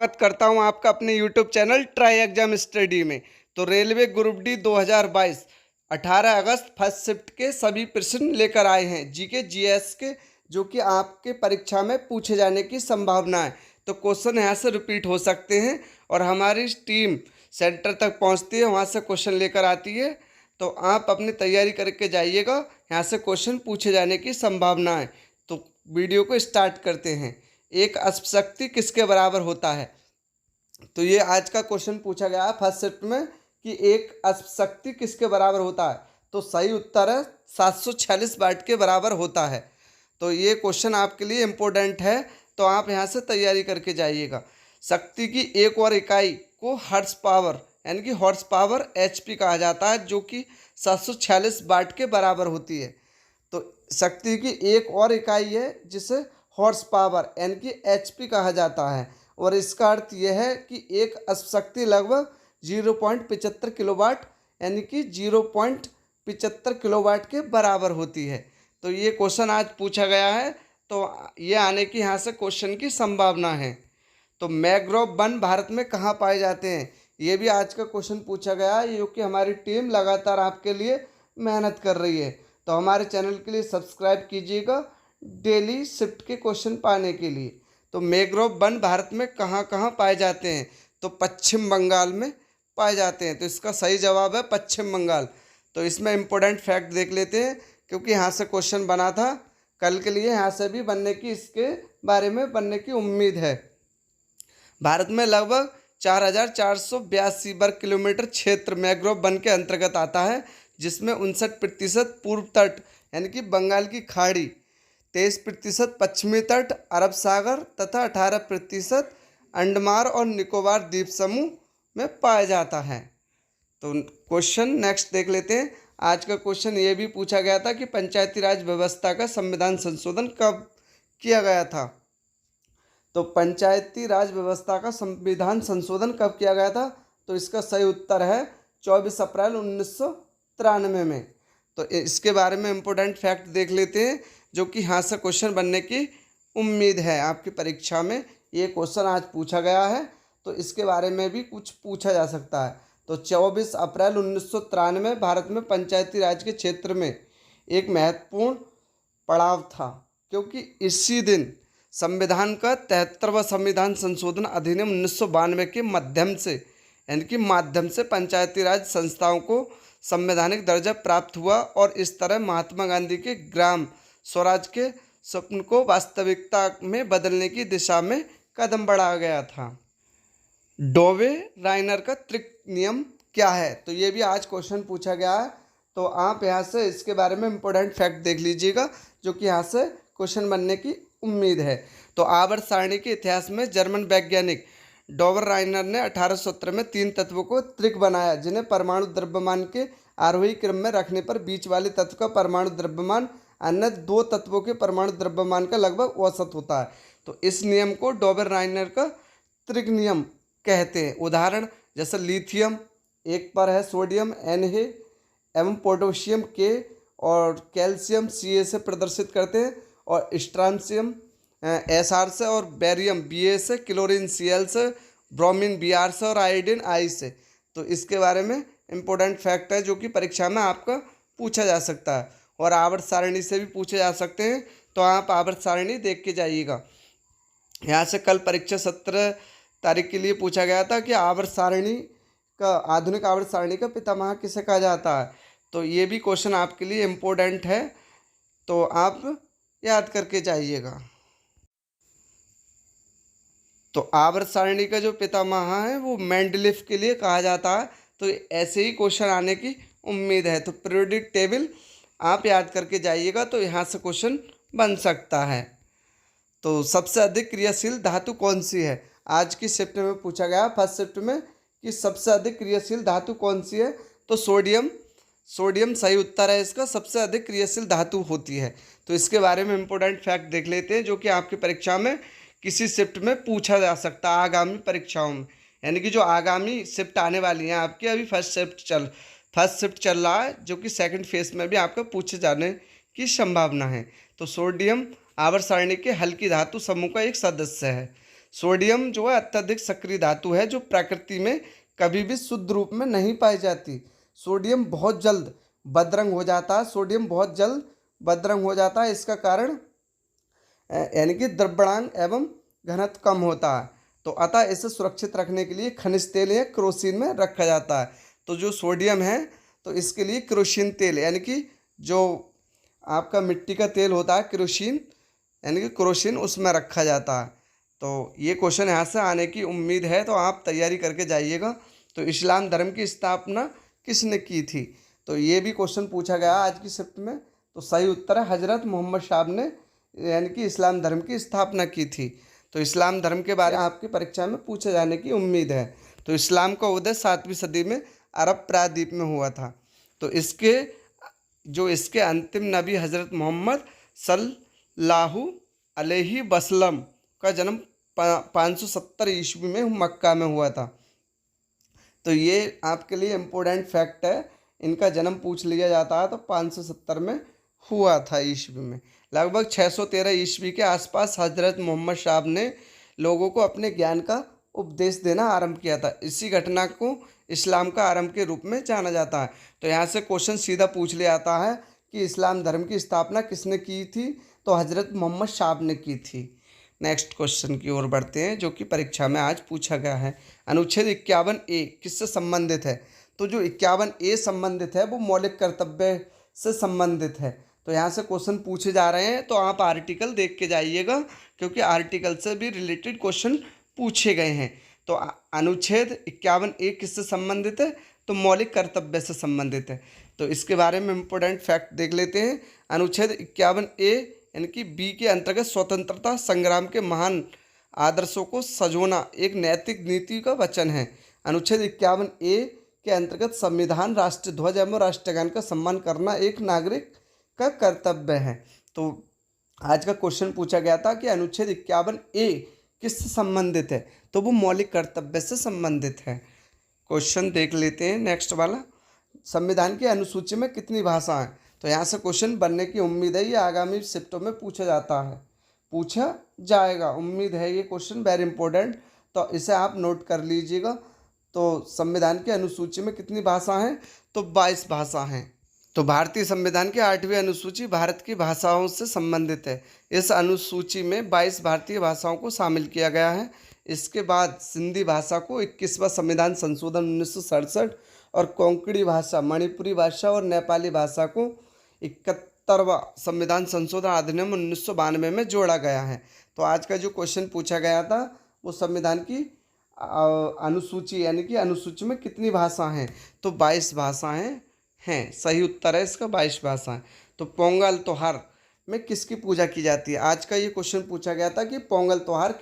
स्वागत करता हूं आपका अपने YouTube channel try exam study में। तो रेलवे ग्रुप डी 2022 18 अगस्त फर्स्ट शिफ्ट के सभी प्रश्न लेकर आए हैं जीके जीएस के, जो कि आपके परीक्षा में पूछे जाने की संभावना है। तो क्वेश्चन यहाँ से रिपीट हो सकते हैं और हमारी टीम सेंटर तक पहुँचती है, वहाँ से क्वेश्चन लेकर आती है। तो आप अपनी तैयारी करके जाइएगा, यहाँ से क्वेश्चन पूछे जाने की संभावना है। तो वीडियो को स्टार्ट करते हैं। एक अश्वशक्ति किसके बराबर होता है? तो ये आज का क्वेश्चन पूछा गया है फर्स्ट शिफ्ट में कि एक अश्वशक्ति किसके बराबर होता है। तो सही उत्तर है 746 वाट के बराबर होता है। तो ये क्वेश्चन आपके लिए इम्पोर्टेंट है, तो आप यहाँ से तैयारी करके जाइएगा। शक्ति की एक और इकाई को हर्ट्ज पावर यानी कि हॉर्स पावर एचपी कहा जाता है, जो कि 746 वाट के बराबर होती है। तो शक्ति की एक और इकाई है जिसे हॉर्स पावर यानी कि एचपी कहा जाता है, और इसका अर्थ यह है कि एक अश्वशक्ति लगभग 0.75 किलोवाट यानी कि 0.75 किलोवाट के बराबर होती है। तो ये क्वेश्चन आज पूछा गया है, तो ये आने की यहाँ से क्वेश्चन की संभावना है। तो मैंग्रोव वन भारत में कहाँ पाए जाते हैं? ये भी आज का क्वेश्चन पूछा गया है, क्योंकि हमारी टीम लगातार आपके लिए मेहनत कर रही है। तो हमारे चैनल के लिए सब्सक्राइब कीजिएगा डेली शिफ्ट के क्वेश्चन पाने के लिए। तो मैंग्रोव वन भारत में कहाँ कहाँ पाए जाते हैं? तो पश्चिम बंगाल में पाए जाते हैं। तो इसका सही जवाब है पश्चिम बंगाल। तो इसमें इम्पोर्टेंट फैक्ट देख लेते हैं, क्योंकि यहाँ से क्वेश्चन बना था कल के लिए, यहाँ से भी बनने की, इसके बारे में बनने की उम्मीद है। भारत में लगभग 4482 वर्ग किलोमीटर क्षेत्र मैंग्रोव वन के अंतर्गत आता है, जिसमें 59% पूर्व तट यानी कि बंगाल की खाड़ी, 23% पश्चिमी तट अरब सागर तथा 18% अंडमान और निकोबार द्वीप समूह में पाया जाता है। तो क्वेश्चन नेक्स्ट देख लेते हैं। आज का क्वेश्चन ये भी पूछा गया था कि पंचायती राज व्यवस्था का संविधान संशोधन कब किया गया था? तो पंचायती राज व्यवस्था का संविधान संशोधन कब किया गया था? तो इसका सही उत्तर है 24 अप्रैल 1993 में। तो इसके बारे में इम्पोर्टेंट फैक्ट देख लेते हैं, जो कि यहाँ से क्वेश्चन बनने की उम्मीद है आपकी परीक्षा में। ये क्वेश्चन आज पूछा गया है, तो इसके बारे में भी कुछ पूछा जा सकता है। तो 24 अप्रैल 1993 भारत में पंचायती राज के क्षेत्र में एक महत्वपूर्ण पड़ाव था, क्योंकि इसी दिन संविधान का 73वां संविधान संशोधन अधिनियम 1992 के माध्यम से पंचायती राज संस्थाओं को संवैधानिक दर्जा प्राप्त हुआ, और इस तरह महात्मा गांधी के ग्राम स्वराज के स्वप्न को वास्तविकता में बदलने की दिशा में कदम बढ़ाया गया था। डोवे राइनर का त्रिक नियम क्या है? तो ये भी आज क्वेश्चन पूछा गया है। तो आप यहाँ से इसके बारे में इम्पोर्टेंट फैक्ट देख लीजिएगा, जो कि यहाँ से क्वेश्चन बनने की उम्मीद है। तो आवर्त सारणी के इतिहास में जर्मन वैज्ञानिक डोवर राइनर ने 1817 में 3 तत्वों को त्रिक बनाया, जिन्हें परमाणु द्रव्यमान के आरोही क्रम में रखने पर बीच वाले तत्व का परमाणु द्रव्यमान अन्य 2 तत्वों के परमाणु द्रव्यमान का लगभग औसत होता है। तो इस नियम को डोवर राइनर का त्रिक नियम कहते हैं। उदाहरण जैसे लिथियम एक पर है, सोडियम Na एवं पोटेशियम K और कैल्शियम Ca से प्रदर्शित करते हैं, और स्ट्रांसियम Sr से और बेरियम Ba से, क्लोरीन Cl से, ब्रोमीन Br से और आयोडीन I से। तो इसके बारे में इम्पोर्टेंट फैक्ट है, जो कि परीक्षा में आपका पूछा जा सकता है, और आवर्त सारणी से भी पूछे जा सकते हैं। तो आप आवर्त सारणी देख के जाइएगा। यहाँ से कल परीक्षा 17 तारीख के लिए पूछा गया था कि आवर्त सारणी का, आधुनिक आवर्त सारणी का पितामह किसे कहा जाता है? तो ये भी क्वेश्चन आपके लिए इम्पोर्टेंट है, तो आप याद करके जाइएगा। तो आवर्त सारणी का जो पितामह है वो मेंडलीफ के लिए कहा जाता है। तो ऐसे ही क्वेश्चन आने की उम्मीद है। तो पीरियोडिक टेबल आप याद करके जाइएगा, तो यहाँ से क्वेश्चन बन सकता है। तो सबसे अधिक क्रियाशील धातु कौन सी है? आज की शिफ्ट में पूछा गया फर्स्ट शिफ्ट में कि सबसे अधिक क्रियाशील धातु कौन सी है? तो सोडियम सही उत्तर है इसका, सबसे अधिक क्रियाशील धातु होती है। तो इसके बारे में इम्पोर्टेंट फैक्ट देख लेते हैं, जो कि आपकी परीक्षा में किसी शिफ्ट में पूछा जा सकता है आगामी परीक्षाओं में, यानी कि जो आगामी शिफ्ट आने वाली हैं आपकी। अभी फर्स्ट शिफ्ट चल रहा है, जो कि सेकंड फेज में भी आपका पूछे जाने की संभावना है। तो सोडियम आवर्त सारणी के हल्की धातु समूह का एक सदस्य है। सोडियम जो है अत्यधिक सक्रिय धातु है जो प्रकृति में कभी भी शुद्ध रूप में नहीं पाई जाती। सोडियम बहुत जल्द बदरंग हो जाता है, सोडियम बहुत जल्द बदरंग हो जाता है। इसका कारण यानी कि द्रव्यणांक एवं घनत्व कम होता है। तो अतः इसे सुरक्षित रखने के लिए खनिज तेल या केरोसिन में रखा जाता है। तो जो सोडियम है तो इसके लिए केरोसिन तेल यानी कि जो आपका मिट्टी का तेल होता है केरोसिन यानी कि केरोसिन उसमें रखा जाता है। तो ये क्वेश्चन यहाँ से आने की उम्मीद है, तो आप तैयारी करके जाइएगा। तो इस्लाम धर्म की स्थापना किसने की थी? तो ये भी क्वेश्चन पूछा गया आज की शिफ्ट में। तो सही उत्तर है हजरत मोहम्मद साहब ने यानी कि इस्लाम धर्म की स्थापना की थी। तो इस्लाम धर्म के बारे में आपकी परीक्षा में पूछे जाने की उम्मीद है। तो इस्लाम का उदय 7वीं सदी में अरब प्रायद्वीप में हुआ था। तो इसके अंतिम नबी हजरत मोहम्मद सल्लल्लाहु अलैहि वसल्लम का जन्म 570 ईस्वी में मक्का में हुआ था। तो ये आपके लिए इम्पोर्टेंट फैक्ट है, इनका जन्म पूछ लिया जाता है तो 570 में हुआ था ईस्वी में। लगभग 613 ईस्वी के आसपास हजरत मोहम्मद साहब ने लोगों को अपने ज्ञान का उपदेश देना आरंभ किया था। इसी घटना को इस्लाम का आरंभ के रूप में जाना जाता है। तो यहाँ से क्वेश्चन सीधा पूछ लिया जाता है कि इस्लाम धर्म की स्थापना किसने की थी? तो हजरत मोहम्मद साहब ने की थी। नेक्स्ट क्वेश्चन की ओर बढ़ते हैं जो कि परीक्षा में आज पूछा गया है। अनुच्छेद 51A किससे संबंधित है? तो जो 51A संबंधित है वो मौलिक कर्तव्य से संबंधित है। तो यहाँ से क्वेश्चन पूछे जा रहे हैं तो आप आर्टिकल देख के जाइएगा, क्योंकि आर्टिकल से भी रिलेटेड क्वेश्चन पूछे गए हैं। तो अनुच्छेद 51A किससे संबंधित है? तो मौलिक कर्तव्य से संबंधित है। तो इसके बारे में इम्पोर्टेंट फैक्ट देख लेते हैं। अनुच्छेद 51A यानी कि बी के अंतर्गत स्वतंत्रता संग्राम के महान आदर्शों को सजोना एक नैतिक नीति का वचन है। अनुच्छेद 51A के अंतर्गत संविधान, राष्ट्रीय ध्वज एवं राष्ट्रगान का सम्मान करना एक नागरिक का कर्तव्य है। तो आज का क्वेश्चन पूछा गया था कि अनुच्छेद 51A किससे संबंधित है? तो वो मौलिक कर्तव्य से संबंधित है। क्वेश्चन देख लेते हैं नेक्स्ट वाला। संविधान की अनुसूची में कितनी भाषा है? तो यहाँ से क्वेश्चन बनने की उम्मीद है, ये आगामी शिफ्टों में पूछा जाता है, पूछा जाएगा, उम्मीद है ये क्वेश्चन वेरी इंपॉर्टेंट। तो इसे आप नोट कर लीजिएगा। तो संविधान की अनुसूची में कितनी भाषा हैं? तो 22 भाषा हैं। तो भारतीय संविधान की 8वीं अनुसूची भारत की भाषाओं से संबंधित है। इस अनुसूची में 22 भारतीय भाषाओं को शामिल किया गया है। इसके बाद सिंधी भाषा को 21वां संविधान संशोधन 1967 और कोंकणी भाषा, मणिपुरी भाषा और नेपाली भाषा को 71वां संविधान संशोधन अधिनियम 1992 में जोड़ा गया है। तो आज का जो क्वेश्चन पूछा गया था वो संविधान की अनुसूची यानी कि अनुसूची में कितनी भाषा हैं? तो 22 भाषाएं हैं। सही उत्तर है इसका 22 भाषाएं। तो पोंगल त्योहार में किसकी पूजा की जाती है? आज का ये क्वेश्चन पूछा गया था कि पोंगल त्योहार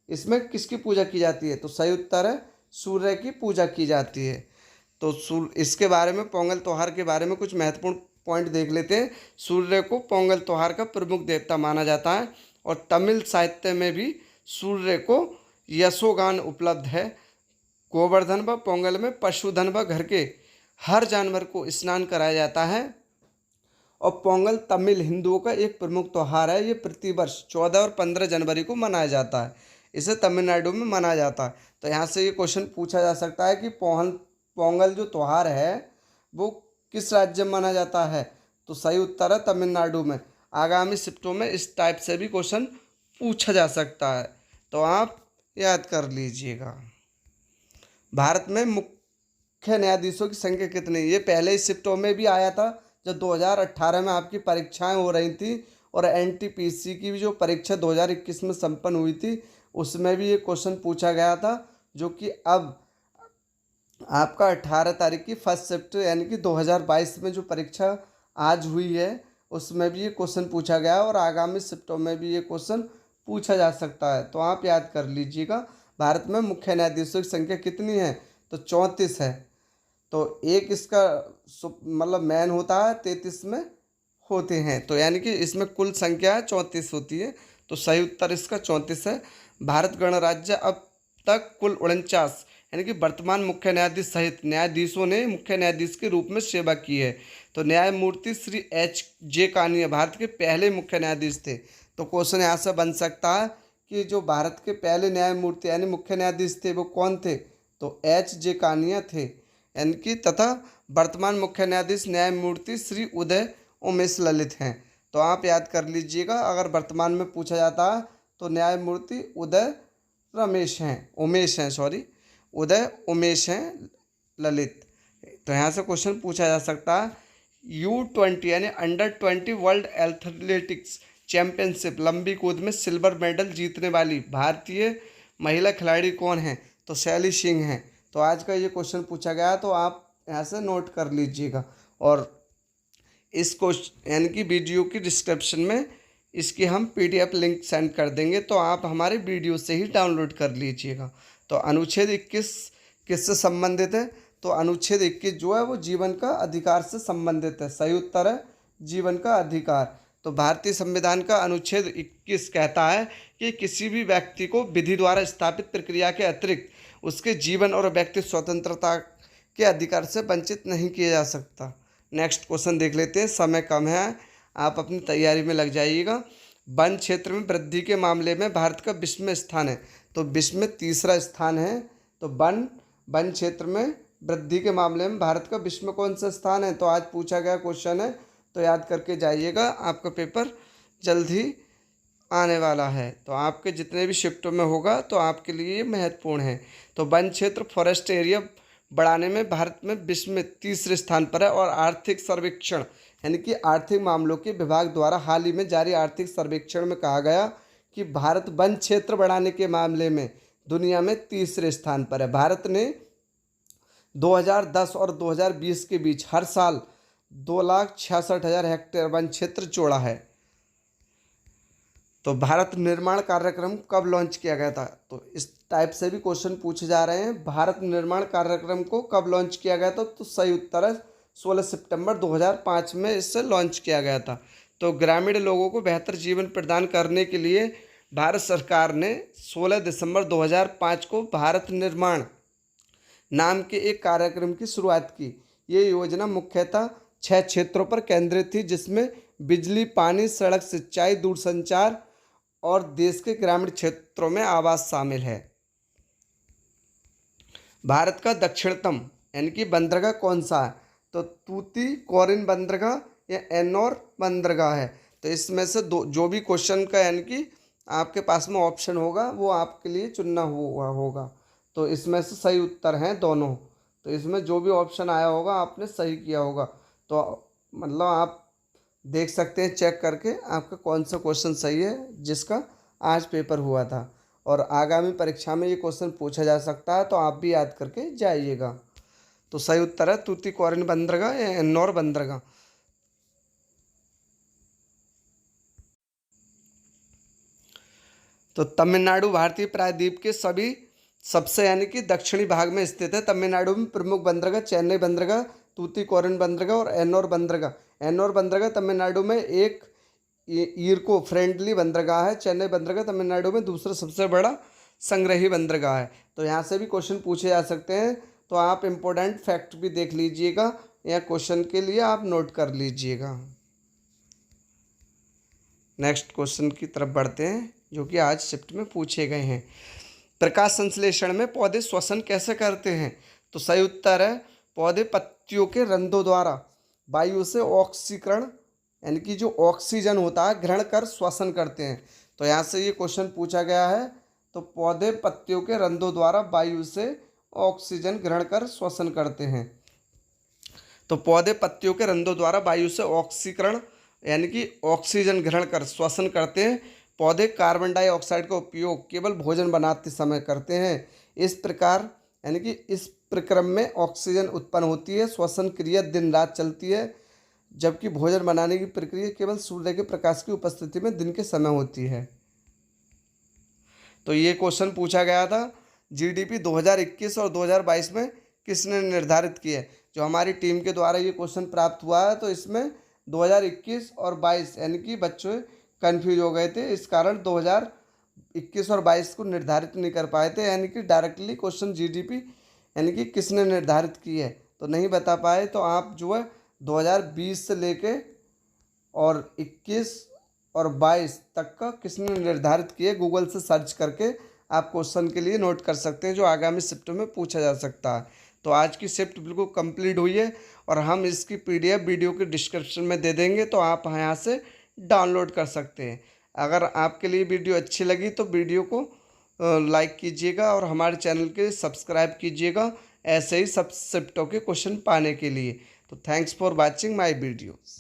इसमें किसकी पूजा की जाती है? तो सही उत्तर है सूर्य की पूजा की जाती है। तो इसके बारे में, पोंगल त्योहार के बारे में कुछ महत्वपूर्ण पॉइंट देख लेते हैं। सूर्य को पोंगल त्योहार का प्रमुख देवता माना जाता है और तमिल साहित्य में भी सूर्य को यशोगान उपलब्ध है। गोवर्धन व पोंगल में पशुधन व घर के हर जानवर को स्नान कराया जाता है। और पोंगल तमिल हिंदुओं का एक प्रमुख त्यौहार है। ये प्रतिवर्ष 14 और 15 जनवरी को मनाया जाता है। इसे तमिलनाडु में मनाया जाता है। तो यहाँ से ये क्वेश्चन पूछा जा सकता है कि पोंगल जो त्यौहार है वो किस राज्य में मनाया जाता है? तो सही उत्तर है तमिलनाडु में। आगामी शिफ्टों में इस टाइप से भी क्वेश्चन पूछा जा सकता है, तो आप याद कर लीजिएगा। भारत में मुख्य न्यायाधीशों की संख्या कितनी? ये पहले ही शिफ्टों में भी आया था जब 2018 में आपकी परीक्षाएं हो रही थी, और NTPC की भी जो परीक्षा 2021 में संपन्न हुई थी उसमें भी ये क्वेश्चन पूछा गया था, जो कि अब आपका 18 तारीख की फर्स्ट शिफ्ट यानी कि 2022 में जो परीक्षा आज हुई है उसमें भी ये क्वेश्चन पूछा गया है, और आगामी शिफ्टों में भी ये क्वेश्चन पूछा जा सकता है। तो आप याद कर लीजिएगा। भारत में मुख्य न्यायाधीशों की संख्या कितनी है? तो 34 है। तो एक इसका मतलब मैन होता है, 33 में होते हैं। तो यानी कि इसमें कुल संख्या 34 होती है। तो सही उत्तर इसका 34 है। भारत गणराज्य अब तक कुल 49 यानी कि वर्तमान मुख्य न्यायाधीश सहित न्यायाधीशों ने मुख्य न्यायाधीश के रूप में सेवा की है। तो न्यायमूर्ति श्री HJ कानिया भारत के पहले मुख्य न्यायाधीश थे। तो क्वेश्चन यहाँ से बन सकता है कि जो भारत के पहले न्यायमूर्ति यानी मुख्य न्यायाधीश थे वो कौन थे, तो एच.जे. कानिया थे यानी कि, तथा वर्तमान मुख्य न्यायाधीश न्यायमूर्ति श्री उदय उमेश ललित हैं। तो आप याद कर लीजिएगा, अगर वर्तमान में पूछा जाता है तो न्यायमूर्ति उदय उमेश हैं ललित। तो यहाँ से क्वेश्चन पूछा जा सकता है, U20 यानी अंडर-20 वर्ल्ड एथलेटिक्स चैंपियनशिप लंबी कूद में सिल्वर मेडल जीतने वाली भारतीय महिला खिलाड़ी कौन है, तो शैली सिंह हैं। तो आज का ये क्वेश्चन पूछा गया, तो आप यहाँ से नोट कर लीजिएगा। और इस क्वेश्चन यानी कि वीडियो की डिस्क्रिप्शन में इसकी हम PDF लिंक सेंड कर देंगे, तो आप हमारे वीडियो से ही डाउनलोड कर लीजिएगा। तो अनुच्छेद 21 किससे संबंधित है, तो अनुच्छेद 21 जो है वो जीवन का अधिकार से संबंधित है। सही उत्तर है जीवन का अधिकार। तो भारतीय संविधान का अनुच्छेद 21 कहता है कि किसी भी व्यक्ति को विधि द्वारा स्थापित प्रक्रिया के अतिरिक्त उसके जीवन और व्यक्ति स्वतंत्रता के अधिकार से वंचित नहीं किया जा सकता। नेक्स्ट क्वेश्चन देख लेते हैं, समय कम है, आप अपनी तैयारी में लग जाइएगा। वन क्षेत्र में वृद्धि के मामले में भारत का विश्व में स्थान है, तो विश्व में तीसरा स्थान है। तो वन क्षेत्र में वृद्धि के मामले में भारत का विश्व में कौन सा स्थान है, तो आज पूछा गया क्वेश्चन है, तो याद करके जाइएगा, आपका पेपर जल्द ही आने वाला है। तो आपके जितने भी शिफ्टों में होगा तो आपके लिए ये महत्वपूर्ण है। तो वन क्षेत्र फॉरेस्ट एरिया बढ़ाने में भारत में विश्व में तीसरे स्थान पर है। और आर्थिक सर्वेक्षण यानी कि आर्थिक मामलों के विभाग द्वारा हाल ही में जारी आर्थिक सर्वेक्षण में कहा गया कि भारत वन क्षेत्र बढ़ाने के मामले में दुनिया में तीसरे स्थान पर है। भारत ने 2010 और 2020 के बीच हर साल 2,66,000 हेक्टेयर वन क्षेत्र जोड़ा है। तो भारत निर्माण कार्यक्रम कब लॉन्च किया गया था, तो इस टाइप से भी क्वेश्चन पूछे जा रहे हैं। भारत निर्माण कार्यक्रम को कब लॉन्च किया गया था, तो सही उत्तर है 16 सितंबर 2005 में इसे लॉन्च किया गया था। तो ग्रामीण लोगों को बेहतर जीवन प्रदान करने के लिए भारत सरकार ने 16 दिसंबर 2005 को भारत निर्माण नाम के एक कार्यक्रम की शुरुआत की। ये योजना मुख्यतः 6 क्षेत्रों पर केंद्रित थी, जिसमें बिजली, पानी, सड़क, सिंचाई, दूरसंचार और देश के ग्रामीण क्षेत्रों में आवास शामिल है। भारत का दक्षिणतम यानी कि बंदरगाह कौन सा है, तो तूतीकोरिन बंदरगाह या एन्नोर बंदरगाह है। तो इसमें से दो जो भी क्वेश्चन का यानी कि आपके पास में ऑप्शन होगा वो आपके लिए चुनना हुआ होगा। तो इसमें से सही उत्तर हैं दोनों। तो इसमें जो भी ऑप्शन आया होगा आपने सही किया होगा। तो मतलब आप देख सकते हैं चेक करके आपका कौन सा क्वेश्चन सही है जिसका आज पेपर हुआ था। और आगामी परीक्षा में ये क्वेश्चन पूछा जा सकता है, तो आप भी याद करके जाइएगा। तो सही उत्तर है तूतीकोरिन बंदरगाह या एन्नोर बंदरगाह। तो तमिलनाडु भारतीय प्रायद्वीप के सबसे यानी कि दक्षिणी भाग में स्थित है। तमिलनाडु में प्रमुख बंदरगाह चेन्नई बंदरगाह, तूतीकोरिन बंदरगाह और एन्नोर बंदरगाह। एन्नोर बंदरगाह तमिलनाडु में एक ईको फ्रेंडली बंदरगाह है। चेन्नई बंदरगाह तमिलनाडु में दूसरा सबसे बड़ा संग्रही बंदरगाह है। तो यहाँ से भी क्वेश्चन पूछे जा सकते हैं, तो आप इम्पोर्टेंट फैक्ट भी देख लीजिएगा या क्वेश्चन के लिए आप नोट कर लीजिएगा। नेक्स्ट क्वेश्चन की तरफ बढ़ते हैं जो कि आज शिफ्ट में पूछे गए हैं। प्रकाश संश्लेषण में पौधे श्वसन कैसे करते हैं, तो सही उत्तर है पौधे पत्तियों के रंध्रों द्वारा वायु से ऑक्सीकरण यानी कि जो ऑक्सीजन होता है ग्रहण कर श्वसन करते हैं। तो यहाँ से ये क्वेश्चन पूछा गया है। तो पौधे पत्तियों के रंध्रों द्वारा वायु से ऑक्सीजन ग्रहण कर श्वसन करते हैं। तो पौधे पत्तियों के रंध्रों द्वारा वायु से ऑक्सीकरण यानी कि ऑक्सीजन ग्रहण कर श्वसन करते हैं। पौधे कार्बन डाइऑक्साइड का उपयोग केवल भोजन बनाते समय करते हैं। इस प्रकार यानी कि इस प्रक्रम में ऑक्सीजन उत्पन्न होती है। श्वसन क्रिया दिन रात चलती है, जबकि भोजन बनाने की प्रक्रिया केवल सूर्य के प्रकाश की उपस्थिति में दिन के समय होती है। तो ये क्वेश्चन पूछा गया था जीडीपी 2021 और 2022 में किसने निर्धारित किया है। जो हमारी टीम के द्वारा ये क्वेश्चन प्राप्त हुआ है, तो इसमें 2021 और 22 यानी कि बच्चे कंफ्यूज हो गए थे, इस कारण 2021 और 22 को निर्धारित नहीं कर पाए थे। यानी कि डायरेक्टली क्वेश्चन जीडीपी यानी कि किसने निर्धारित की है तो नहीं बता पाए। तो आप जो है 2020 से लेके और 21 और 22 तक का किसने निर्धारित किए, गूगल से सर्च करके आप क्वेश्चन के लिए नोट कर सकते हैं जो आगामी शिफ्ट में पूछा जा सकता है। तो आज की शिफ्ट बिल्कुल कंप्लीट हुई है और हम इसकी पीडीएफ वीडियो के डिस्क्रिप्शन में दे देंगे, तो आप यहाँ से डाउनलोड कर सकते हैं। अगर आपके लिए वीडियो अच्छी लगी तो वीडियो को लाइक कीजिएगा और हमारे चैनल के सब्सक्राइब कीजिएगा ऐसे ही सब शिफ्टों के क्वेश्चन पाने के लिए। तो thanks for watching my videos.